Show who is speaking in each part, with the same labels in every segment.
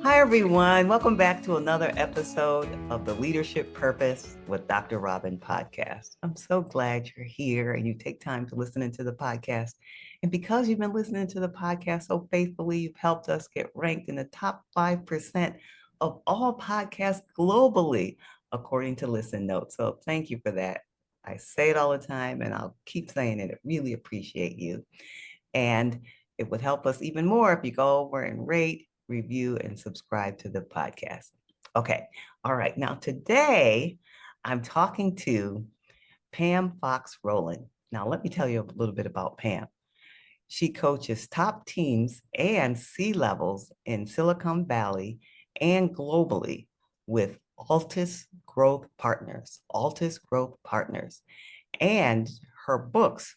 Speaker 1: Hi, everyone. Welcome back to another episode of the Leadership Purpose with Dr. Robin podcast. I'm so glad you're here and you take time to listen into the podcast. And because you've been listening to the podcast so faithfully, you've helped us get ranked in the top 5% of all podcasts globally, according to Listen Notes. So thank you for that. I say it all the time and I'll keep saying it. I really appreciate you. And it would help us even more if you go over and rate, review, and subscribe to the podcast. Okay. All right. Now, today I'm talking to Pam Fox Rollin. Now, let me tell you a little bit about Pam. She coaches top teams and C-levels in Silicon Valley and globally with Altus Growth Partners. Altus Growth Partners. And her books,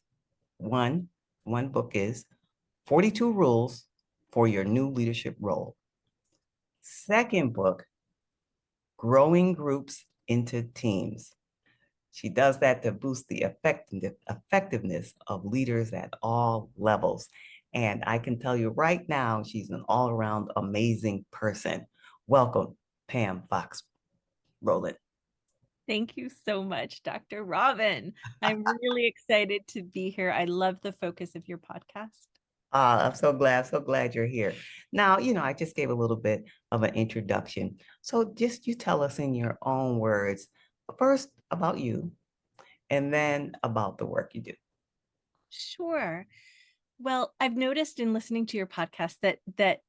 Speaker 1: one book is 42 Rules for Your New Leadership Role. Second book, Growing Groups into Teams. She does that to boost the effectiveness of leaders at all levels. And I can tell you right now, she's an all-around amazing person. Welcome, Pam Fox Rollin.
Speaker 2: Thank you so much, Dr. Robin. I'm really excited to be here. I love the focus of your podcast.
Speaker 1: I'm so glad you're here. Now, I just gave a little bit of an introduction. So just you tell us in your own words, first about you, and then about the work you do.
Speaker 2: Sure. Well, I've noticed in listening to your podcast that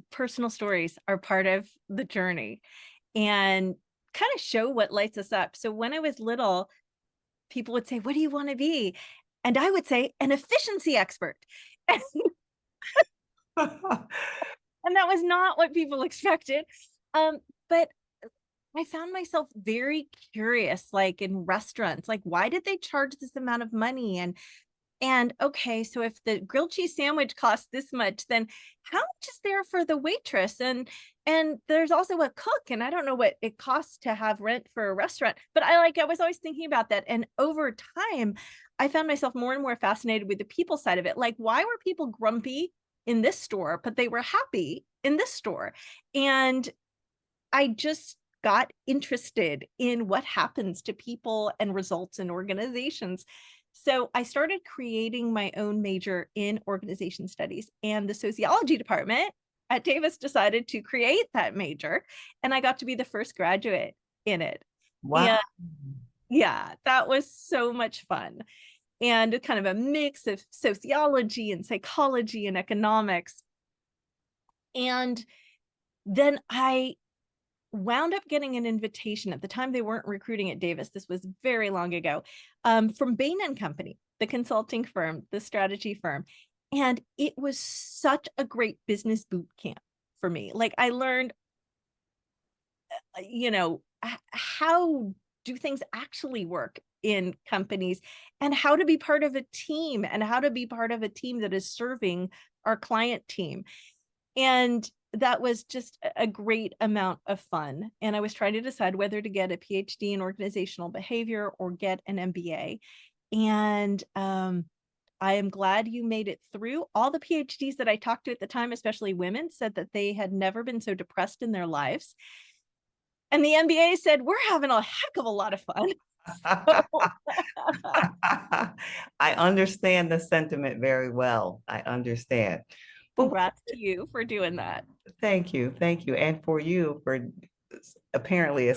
Speaker 2: personal stories are part of the journey and kind of show what lights us up. So when I was little, people would say, "What do you want to be?" And I would say, "An efficiency expert." And that was not what people expected. But I found myself very curious, like in restaurants, like why did they charge this amount of money? And okay, so if the grilled cheese sandwich costs this much, then how much is there for the waitress? And there's also a cook, and I don't know what it costs to have rent for a restaurant, but I was always thinking about that. And over time, I found myself more and more fascinated with the people side of it. Like, why were people grumpy in this store, but they were happy in this store? And I just got interested in what happens to people and results in organizations. So I started creating my own major in organization studies, and the sociology department at Davis decided to create that major, and I got to be the first graduate in it.
Speaker 1: Wow.
Speaker 2: And yeah, that was so much fun. And kind of a mix of sociology and psychology and economics. And then I wound up getting an invitation. At the time, they weren't recruiting at Davis. This was very long ago, from Bain and Company, the consulting firm, the strategy firm. And it was such a great business boot camp for me. Like, I learned, how do things actually work in companies, and how to be part of a team, and how to be part of a team that is serving our client team. And that was just a great amount of fun. And I was trying to decide whether to get a PhD in organizational behavior or get an MBA. And I am glad you made it through. All the PhDs that I talked to at the time, especially women, said that they had never been so depressed in their lives. And the MBA said, "We're having a heck of a lot of fun."
Speaker 1: I understand the sentiment very well. I understand. But
Speaker 2: Congrats to you for doing that.
Speaker 1: thank you. Thank you. And for you for apparently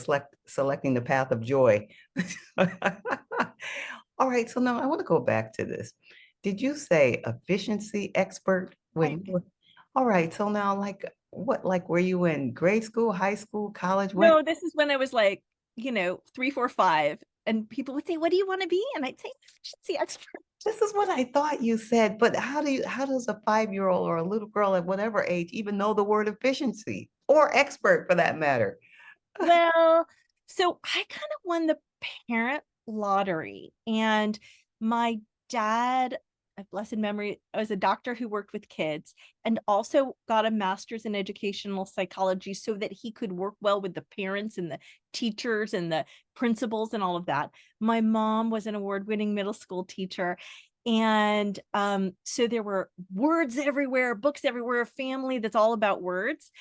Speaker 1: selecting the path of joy. All right. So now I want to go back to this. Did you say efficiency expert when
Speaker 2: Right.
Speaker 1: you were, all right. So now like were you in grade school, high school, college? When?
Speaker 2: No, this is when I was like, 3, 4, 5. And people would say, "What do you want to be?" And I'd say, "Efficiency expert."
Speaker 1: This is what I thought you said, but how does a 5-year-old or a little girl at whatever age even know the word efficiency or expert for that matter?
Speaker 2: Well, so I kind of won the parent lottery, and my dad, of blessed memory, was a doctor who worked with kids and also got a master's in educational psychology so that he could work well with the parents and the teachers and the principals and all of that. My mom was an award-winning middle school teacher. And so there were words everywhere, books everywhere, a family that's all about words.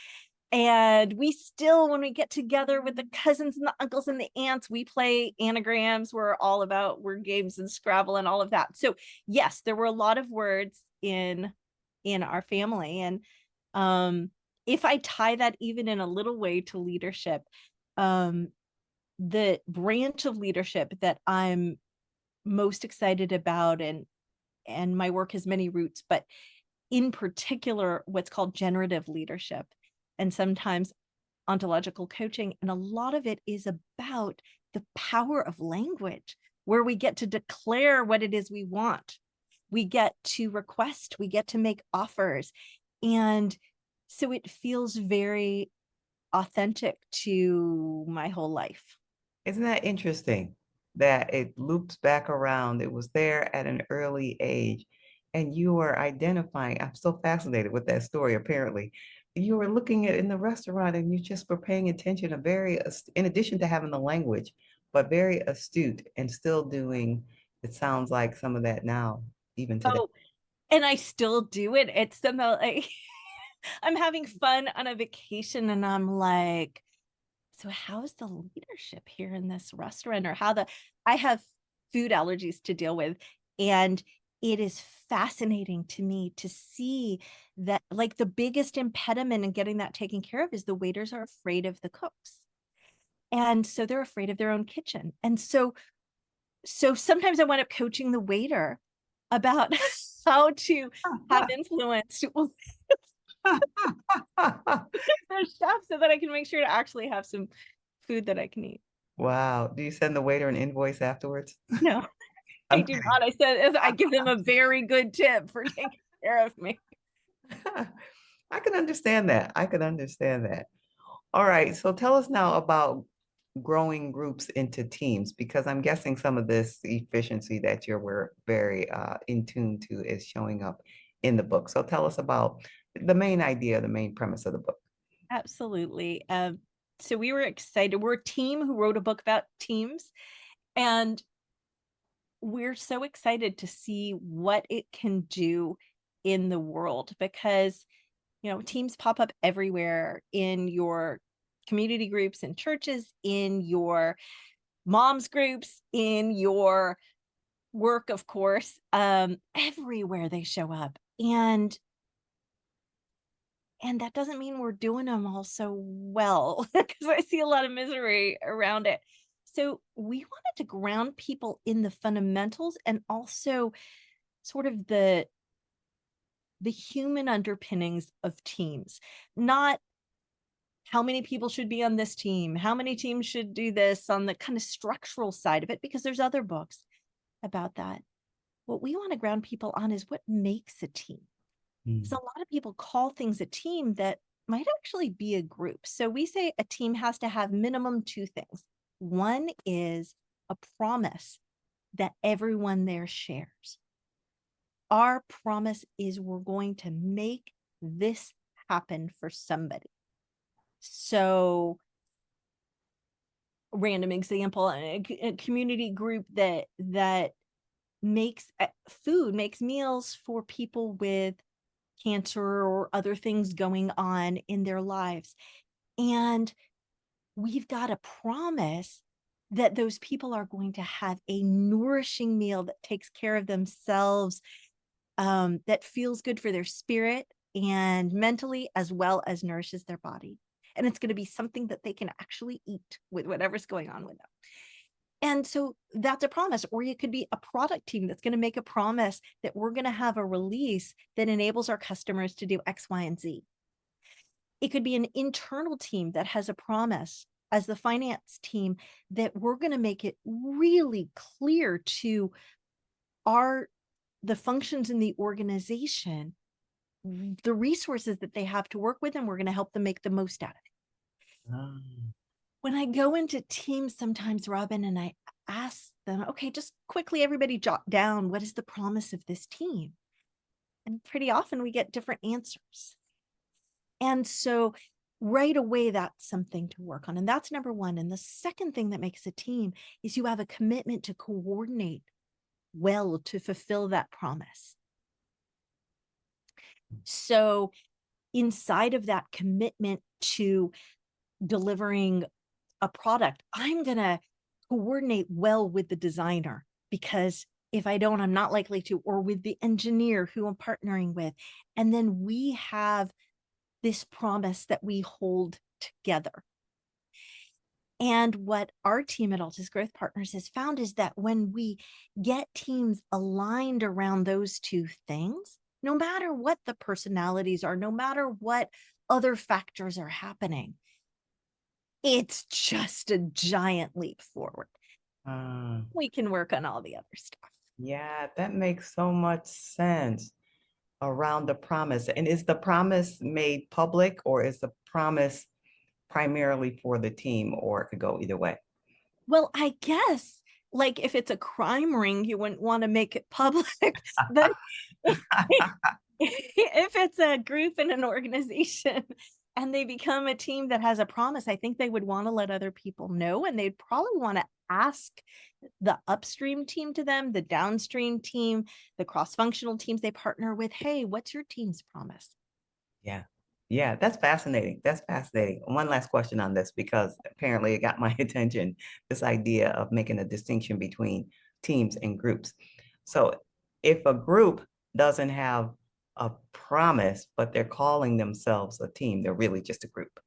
Speaker 2: And we still, when we get together with the cousins and the uncles and the aunts, we play anagrams. We're all about word games and Scrabble and all of that. So yes, there were a lot of words in our family. And if I tie that even in a little way to leadership, the branch of leadership that I'm most excited about, and my work has many roots, but in particular, what's called generative leadership, and sometimes ontological coaching. And a lot of it is about the power of language, where we get to declare what it is we want. We get to request, we get to make offers. And so it feels very authentic to my whole life.
Speaker 1: Isn't that interesting that it loops back around? It was there at an early age, and you were identifying. I'm so fascinated with that story, apparently. You were looking at in the restaurant and you just were paying attention, in addition to having the language, but very astute and still doing, it sounds like some of that now, even today.
Speaker 2: Oh, and I still do it. It's somehow like I'm having fun on a vacation and I'm like, so how's the leadership here in this restaurant, or I have food allergies to deal with. And it is fascinating to me to see that, like, the biggest impediment in getting that taken care of is the waiters are afraid of the cooks. And so they're afraid of their own kitchen. And so sometimes I wind up coaching the waiter about how to have influence with their chef so that I can make sure to actually have some food that I can eat.
Speaker 1: Wow. Do you send the waiter an invoice afterwards?
Speaker 2: No, I
Speaker 1: I'm
Speaker 2: do not. I said I give them a very good tip for taking care of me.
Speaker 1: kidding. I can understand that. I can understand that. All right. So tell us now about growing groups into teams, because I'm guessing some of this efficiency that you're very in tune to is showing up in the book. So tell us about the main idea, the main premise of the book.
Speaker 2: Absolutely. So we were excited. We're a team who wrote a book about teams, and we're so excited to see what it can do in the world, because teams pop up everywhere in your community groups and churches, in your moms groups, in your work, of course, everywhere they show up. And that doesn't mean we're doing them all so well, because I see a lot of misery around it. So we wanted to ground people in the fundamentals, and also sort of the human underpinnings of teams. Not how many people should be on this team, how many teams should do this, on the kind of structural side of it, because there's other books about that. What we want to ground people on is what makes a team. So a lot of people call things a team that might actually be a group. So we say a team has to have minimum two things. One is a promise that everyone there shares. Our promise is we're going to make this happen for somebody. So, random example, a community group that makes food, makes meals for people with cancer or other things going on in their lives. And we've got a promise that those people are going to have a nourishing meal that takes care of themselves, that feels good for their spirit and mentally, as well as nourishes their body. And it's going to be something that they can actually eat with whatever's going on with them. And so that's a promise. Or you could be a product team that's going to make a promise that we're going to have a release that enables our customers to do X, Y, and Z. It could be an internal team that has a promise, as the finance team, that we're going to make it really clear to the functions in the organization, the resources that they have to work with, and we're going to help them make the most out of it. When I go into teams sometimes, Robin, and I ask them, okay, just quickly, everybody jot down, what is the promise of this team? And pretty often we get different answers. And so right away, that's something to work on. And that's number one. And the second thing that makes a team is you have a commitment to coordinate well to fulfill that promise. So inside of that commitment to delivering a product, I'm going to coordinate well with the designer, because if I don't, I'm not likely to, or with the engineer who I'm partnering with. And then we have this promise that we hold together. And what our team at Altus Growth Partners has found is that when we get teams aligned around those two things, no matter what the personalities are, no matter what other factors are happening, it's just a giant leap forward. We can work on all the other stuff.
Speaker 1: Yeah, that makes so much sense around the promise. And is the promise made public, or is the promise primarily for the team, or it could go either way?
Speaker 2: Well, I guess, like, if it's a crime ring, you wouldn't want to make it public. But if it's a group in an organization and they become a team that has a promise, I think they would want to let other people know, and they'd probably want to ask the upstream team to them, the downstream team, the cross-functional teams they partner with, hey, what's your team's promise?
Speaker 1: Yeah. Yeah, that's fascinating. That's fascinating. One last question on this, because apparently it got my attention, this idea of making a distinction between teams and groups. So if a group doesn't have a promise, but they're calling themselves a team, they're really just a group.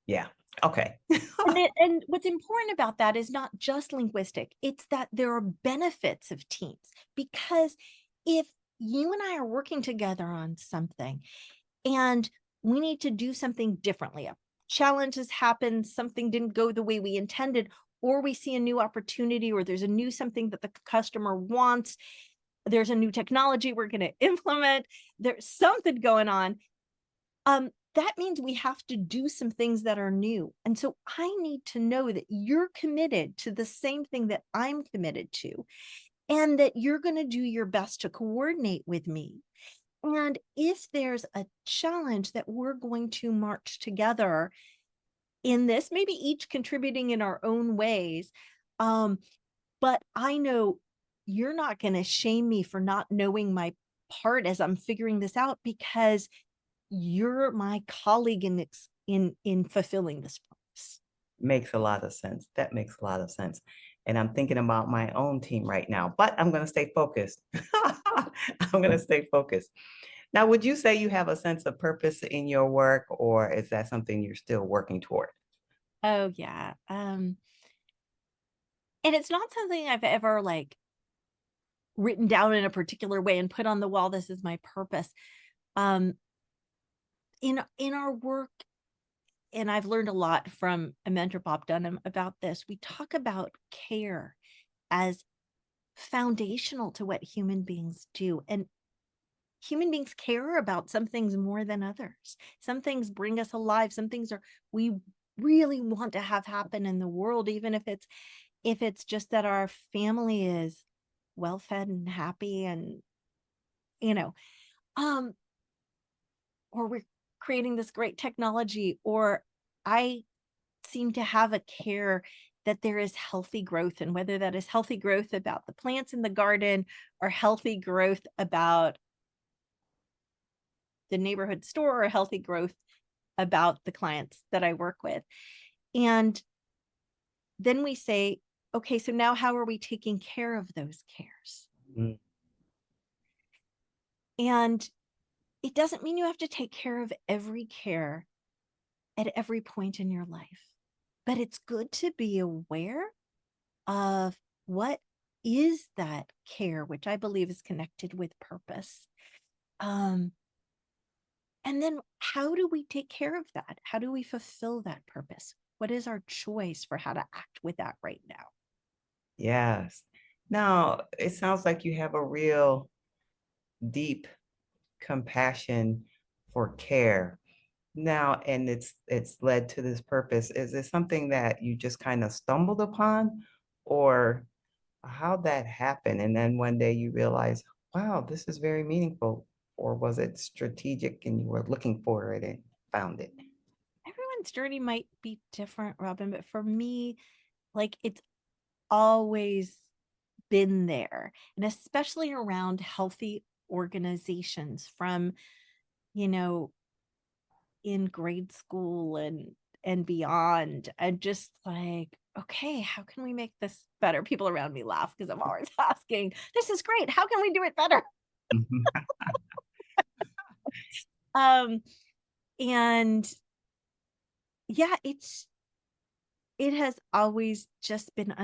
Speaker 1: Yeah. Okay.
Speaker 2: And what's important about that is not just linguistic, it's that there are benefits of teams. Because if you and I are working together on something and we need to do something differently, a challenge has happened, something didn't go the way we intended, or we see a new opportunity, or there's a new something that the customer wants, there's a new technology we're going to implement, there's something going on, that means we have to do some things that are new. And so I need to know that you're committed to the same thing that I'm committed to, and that you're going to do your best to coordinate with me. And if there's a challenge, that we're going to march together in this, maybe each contributing in our own ways. But I know you're not going to shame me for not knowing my part as I'm figuring this out, because you're my colleague in fulfilling this promise.
Speaker 1: Makes a lot of sense. That makes a lot of sense. And I'm thinking about my own team right now, but I'm going to stay focused. I'm going to stay focused. Now, would you say you have a sense of purpose in your work, or is that something you're still working toward?
Speaker 2: Oh yeah. And it's not something I've ever like written down in a particular way and put on the wall, this is my purpose. Um, in our work, and I've learned a lot from a mentor, Bob Dunham, about this, we talk about care as foundational to what human beings do. And human beings care about some things more than others. Some things bring us alive. Some things are we really want to have happen in the world, even if it's just that our family is well fed and happy, and you know, um, or we're creating this great technology, or I seem to have a care that there is healthy growth, and whether that is healthy growth about the plants in the garden or healthy growth about the neighborhood store, or healthy growth about the clients that I work with. And then we say, okay, so now how are we taking care of those cares?
Speaker 1: Mm.
Speaker 2: And it doesn't mean you have to take care of every care at every point in your life, but it's good to be aware of what is that care, which I believe is connected with purpose. Um, and then how do we take care of that? How do we fulfill that purpose? What is our choice for how to act with that right now?
Speaker 1: Yes. Now, it sounds like you have a real deep compassion for care. Now, and it's led to this purpose. Is it something that you just kind of stumbled upon, or how that happened? And then one day you realize, wow, this is very meaningful. Or was it strategic and you were looking for it and found it?
Speaker 2: Everyone's journey might be different, Robin, but for me, like, it's always been there, and especially around healthy organizations, from you know, in grade school and beyond, and just like, okay, how can we make this better? People around me laugh because I'm always asking, this is great, how can we do it better? um and yeah, it has always just been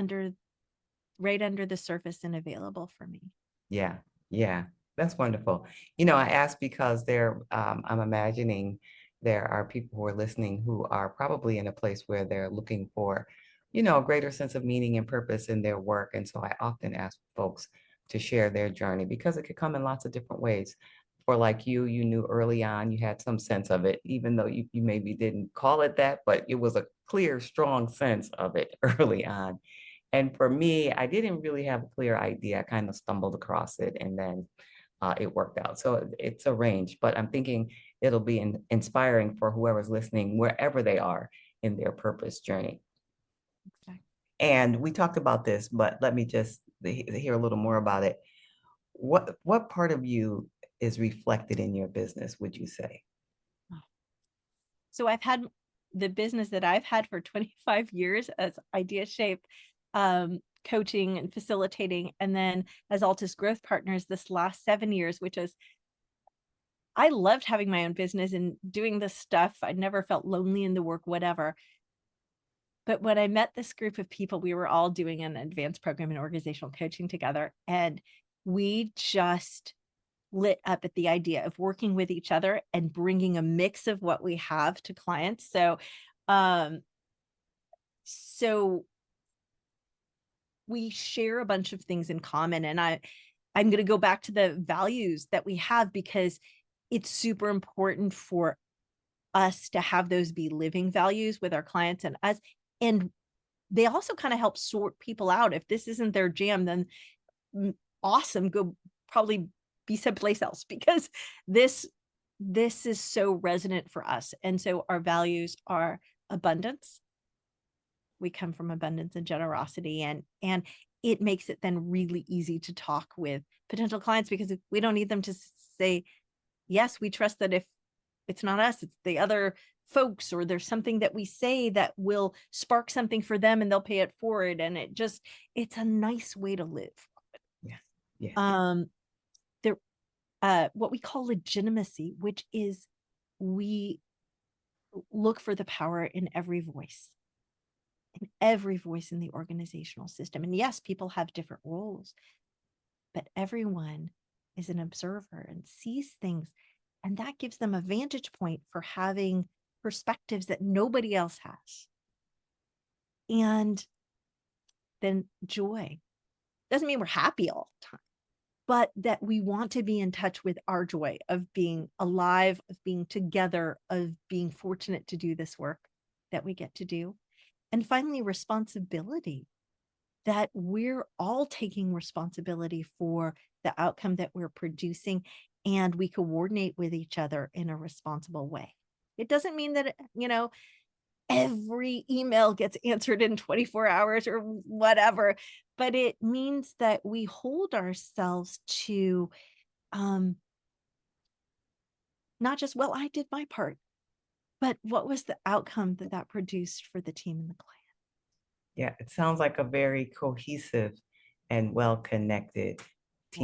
Speaker 2: right under the surface and available for me.
Speaker 1: Yeah, yeah, that's wonderful. I asked because I'm imagining there are people who are listening who are probably in a place where they're looking for, a greater sense of meaning and purpose in their work. And so I often ask folks to share their journey because it could come in lots of different ways. For like you knew early on, you had some sense of it, even though you maybe didn't call it that, but it was a clear, strong sense of it early on. And for me, I didn't really have a clear idea. I kind of stumbled across it and then it worked out. So it's a range, but I'm thinking it'll be inspiring for whoever's listening, wherever they are in their purpose journey.
Speaker 2: Exactly.
Speaker 1: And we talked about this, but let me just hear a little more about it. What part of you is reflected in your business, would you say?
Speaker 2: So I've had the business that I've had for 25 years as Idea Shape, coaching and facilitating, and then as Altus Growth Partners this last 7 years, which is, I loved having my own business and doing this stuff. I never felt lonely in the work, whatever. But when I met this group of people, we were all doing an advanced program in organizational coaching together, and we just lit up at the idea of working with each other and bringing a mix of what we have to clients. Um, so we share a bunch of things in common, and I'm going to go back to the values that we have because it's super important for us to have those be living values with our clients and us. And they also kind of help sort people out. If this isn't their jam, then awesome, go probably be someplace else, because this is so resonant for us. And so our values are abundance. We come from abundance and generosity, and it makes it then really easy to talk with potential clients because we don't need them to say, yes, we trust that if it's not us, it's the other folks, or there's something that we say that will spark something for them and they'll pay it forward. And it's a nice way to live.
Speaker 1: Yeah, yeah,
Speaker 2: There, what we call legitimacy, which is we look for the power in every voice in the organizational system. And yes, people have different roles, but everyone is an observer and sees things. And that gives them a vantage point for having perspectives that nobody else has. And then joy doesn't mean we're happy all the time, but that we want to be in touch with our joy of being alive, of being together, of being fortunate to do this work that we get to do. And finally, responsibility, that we're all taking responsibility for the outcome that we're producing, and we coordinate with each other in a responsible way. It doesn't mean that, every email gets answered in 24 hours or whatever, but it means that we hold ourselves to not just, well, I did my part, but what was the outcome that produced for the team and the client?
Speaker 1: yeah. It sounds like a very cohesive and well-connected
Speaker 2: Yeah.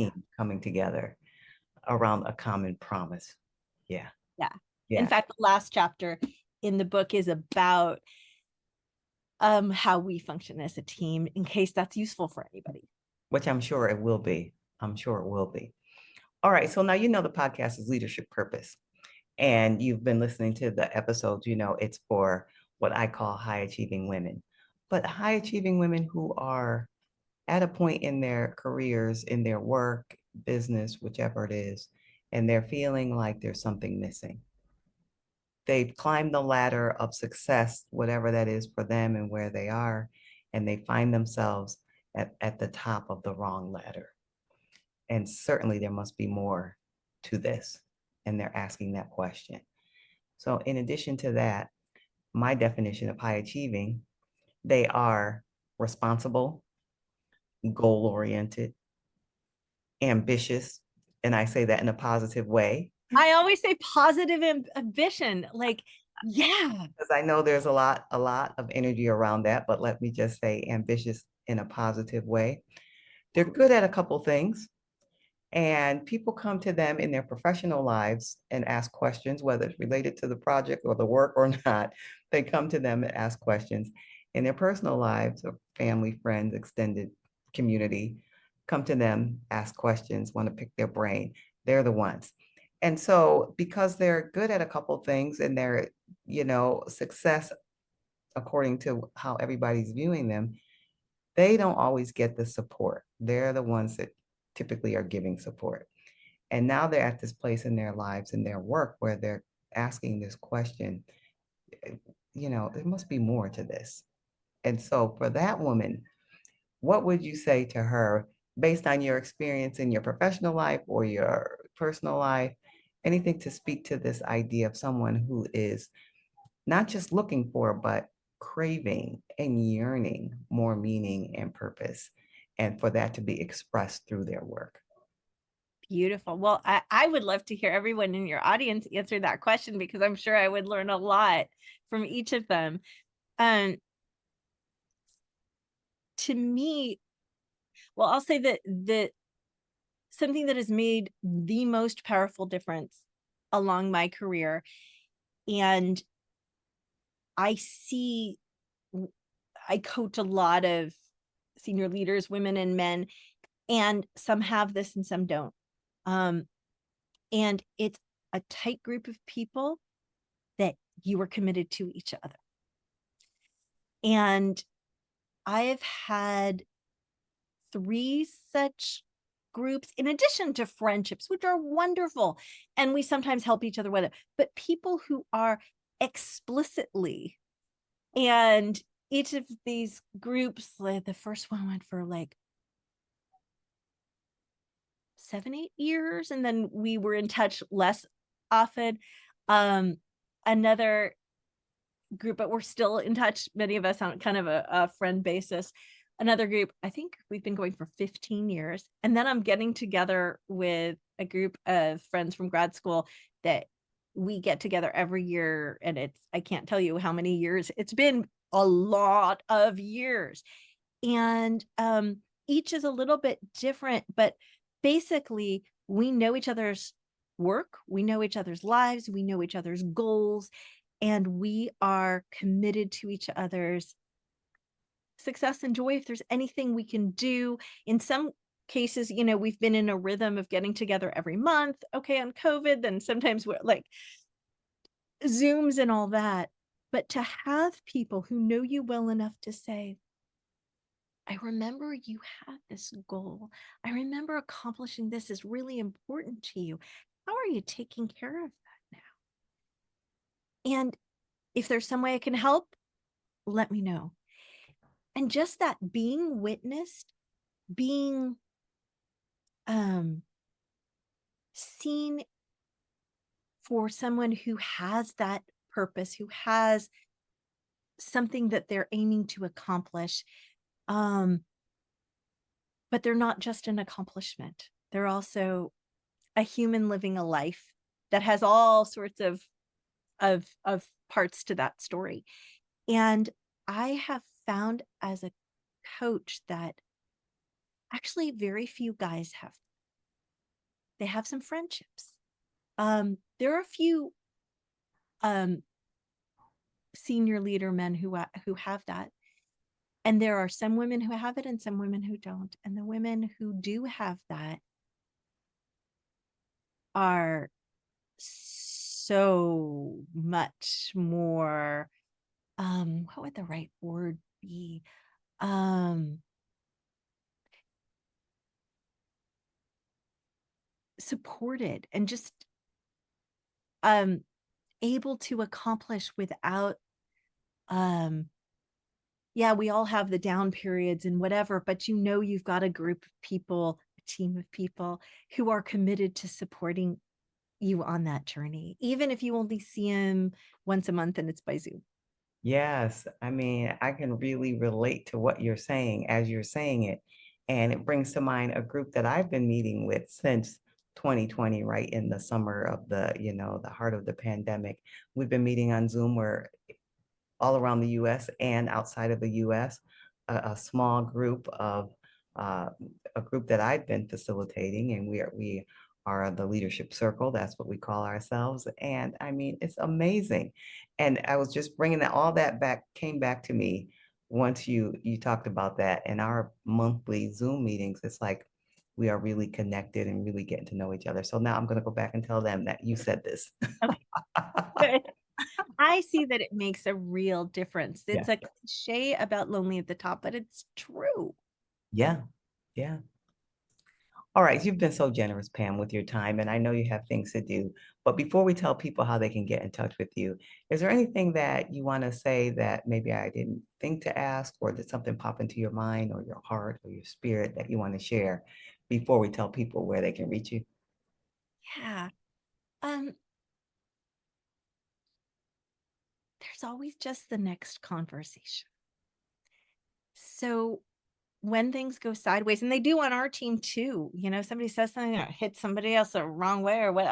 Speaker 1: team coming together around a common promise. Yeah,
Speaker 2: Yeah. In
Speaker 1: yeah.
Speaker 2: fact, the last chapter in the book is about how we function as a team, in case that's useful for anybody.
Speaker 1: Which I'm sure it will be. I'm sure it will be. All right. So now the podcast is Leadership Purpose. And you've been listening to the episodes, it's for what I call high achieving women, but high achieving women who are at a point in their careers, in their work, business, whichever it is, and they're feeling like there's something missing. They've climbed the ladder of success, whatever that is for them and where they are, and they find themselves at the top of the wrong ladder. And certainly there must be more to this. And they're asking that question. So, in addition to that, my definition of high achieving, they are responsible, goal oriented, ambitious, and I say that in a positive way.
Speaker 2: I always say positive ambition. Like, yeah,
Speaker 1: Because I know there's a lot of energy around that, but let me just say ambitious in a positive way. They're good at a couple things, and people come to them in their professional lives and ask questions, whether it's related to the project or the work or not. They come to them and ask questions. In their personal lives, or family, friends, extended community, come to them, ask questions, want to pick their brain. They're the ones. And so, because they're good at a couple things and they're, success according to how everybody's viewing them, they don't always get the support. They're the ones that typically are giving support. And now they're at this place in their lives and their work where they're asking this question, there must be more to this. And so for that woman, what would you say to her based on your experience in your professional life or your personal life? Anything to speak to this idea of someone who is not just looking for, but craving and yearning more meaning and purpose, and for that to be expressed through their work.
Speaker 2: beautiful. Well, I would love to hear everyone in your audience answer that question because I'm sure I would learn a lot from each of them. Um, to me, well, I'll say that something that has made the most powerful difference along my career, and I see, I coach a lot of senior leaders, women and men, and some have this and some don't. Um, and it's a tight group of people that you are committed to each other. And I have had 3 such groups in addition to friendships, which are wonderful. And we sometimes help each other with it, but people who are explicitly, and each of these groups, like the first one went for like 7, 8 years, and then we were in touch less often. Another group, but we're still in touch, many of us on kind of a friend basis. Another group, I think we've been going for 15 years. And then I'm getting together with a group of friends from grad school that we get together every year. And I can't tell you how many years. It's been a lot of years. And each is a little bit different, but basically we know each other's work, we know each other's lives, we know each other's goals, and we are committed to each other's success and joy. If there's anything we can do, in some cases, we've been in a rhythm of getting together every month. Okay, on COVID, then sometimes we're like Zooms and all that. But to have people who know you well enough to say, I remember you had this goal. I remember accomplishing this is really important to you. How are you taking care of that now? And if there's some way I can help, let me know. And just that being witnessed, being seen for someone who has that purpose, who has something that they're aiming to accomplish, but they're not just an accomplishment. They're also a human living a life that has all sorts of parts to that story. And I have found as a coach that actually very few guys have. They have some friendships. There are a few senior leader men who have that, and there are some women who have it and some women who don't. And the women who do have that are so much more, what would the right word be? Supported and just able to accomplish without, yeah, we all have the down periods and whatever, but you've got a group of people, a team of people who are committed to supporting you on that journey, even if you only see them once a month and it's by Zoom.
Speaker 1: Yes, I mean, I can really relate to what you're saying as you're saying it. And it brings to mind a group that I've been meeting with since 2020, right in the summer of the heart of the pandemic. We've been meeting on Zoom. We're all around the US and outside of the US, a small group of uh, a group that I've been facilitating, and we are the leadership circle. That's what we call ourselves. And I mean, it's amazing. And I was just bringing all that back, came back to me once you talked about that. In our monthly Zoom meetings, it's like we are really connected and really getting to know each other. So now I'm going to go back and tell them that you said this.
Speaker 2: Okay, good. I see that it makes a real difference.
Speaker 1: Yeah.
Speaker 2: It's a cliche about lonely at the top, but it's true.
Speaker 1: Yeah. Yeah. All right, you've been so generous, Pam, with your time, and I know you have things to do. But before we tell people how they can get in touch with you, is there anything that you want to say that maybe I didn't think to ask, or did something pop into your mind or your heart or your spirit that you want to share before we tell people where they can reach you?
Speaker 2: Yeah. There's always just the next conversation. So when things go sideways, and they do on our team too, somebody says something that hits somebody else the wrong way, or what,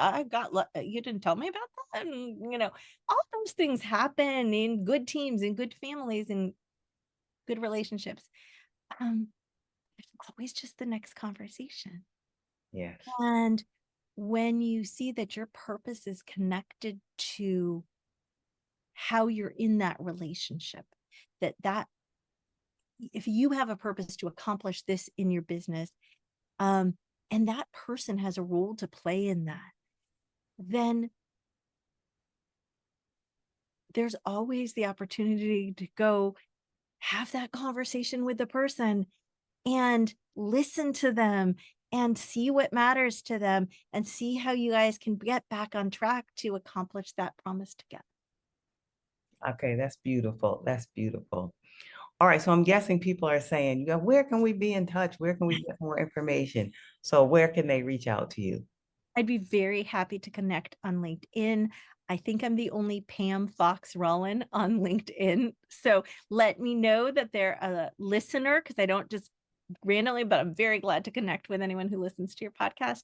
Speaker 2: you didn't tell me about that. And, all those things happen in good teams, in good families, in good relationships. Um, there's always just the next conversation.
Speaker 1: Yes.
Speaker 2: And when you see that your purpose is connected to how you're in that relationship, that if you have a purpose to accomplish this in your business, and that person has a role to play in that, then there's always the opportunity to go have that conversation with the person and listen to them and see what matters to them and see how you guys can get back on track to accomplish that promise together.
Speaker 1: Okay, that's beautiful. That's beautiful. All right, so I'm guessing people are saying, yeah, where can we be in touch? Where can we get more information? So where can they reach out to you?
Speaker 2: I'd be very happy to connect on LinkedIn. I think I'm the only Pam Fox Rollin on LinkedIn. So let me know that they're a listener, because I don't just randomly, but I'm very glad to connect with anyone who listens to your podcast.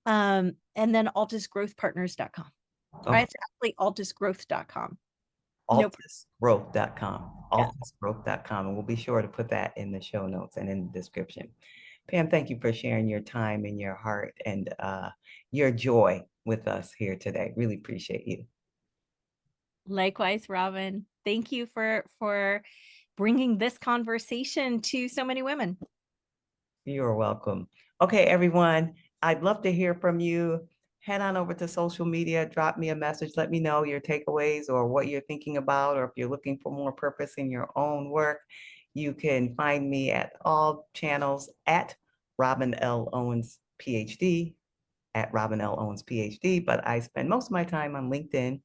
Speaker 2: And then altusgrowthpartners.com.
Speaker 1: Okay.
Speaker 2: It's actually altusgrowth.com. No,
Speaker 1: Altusgrowth.com,
Speaker 2: yeah.
Speaker 1: altusgrowth.com. And we'll be sure to put that in the show notes and in the description. Pam, thank you for sharing your time and your heart and your joy with us here today. Really appreciate you.
Speaker 2: Likewise, Robin. Thank you for bringing this conversation to so many women.
Speaker 1: You're welcome. Okay, everyone, I'd love to hear from you. Head on over to social media, drop me a message, let me know your takeaways or what you're thinking about, or if you're looking for more purpose in your own work. You can find me at all channels at Robin L. Owens, PhD, at Robin L. Owens, PhD, but I spend most of my time on LinkedIn.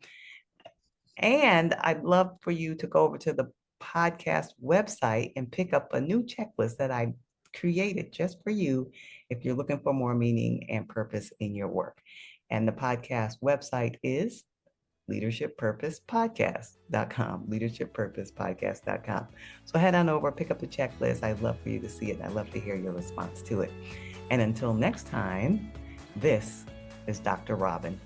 Speaker 1: And I'd love for you to go over to the podcast website and pick up a new checklist that I created just for you if you're looking for more meaning and purpose in your work. And the podcast website is leadershippurposepodcast.com, leadershippurposepodcast.com. So head on over, pick up the checklist. I'd love for you to see it. I'd love to hear your response to it. And until next time, this is Dr. Robin.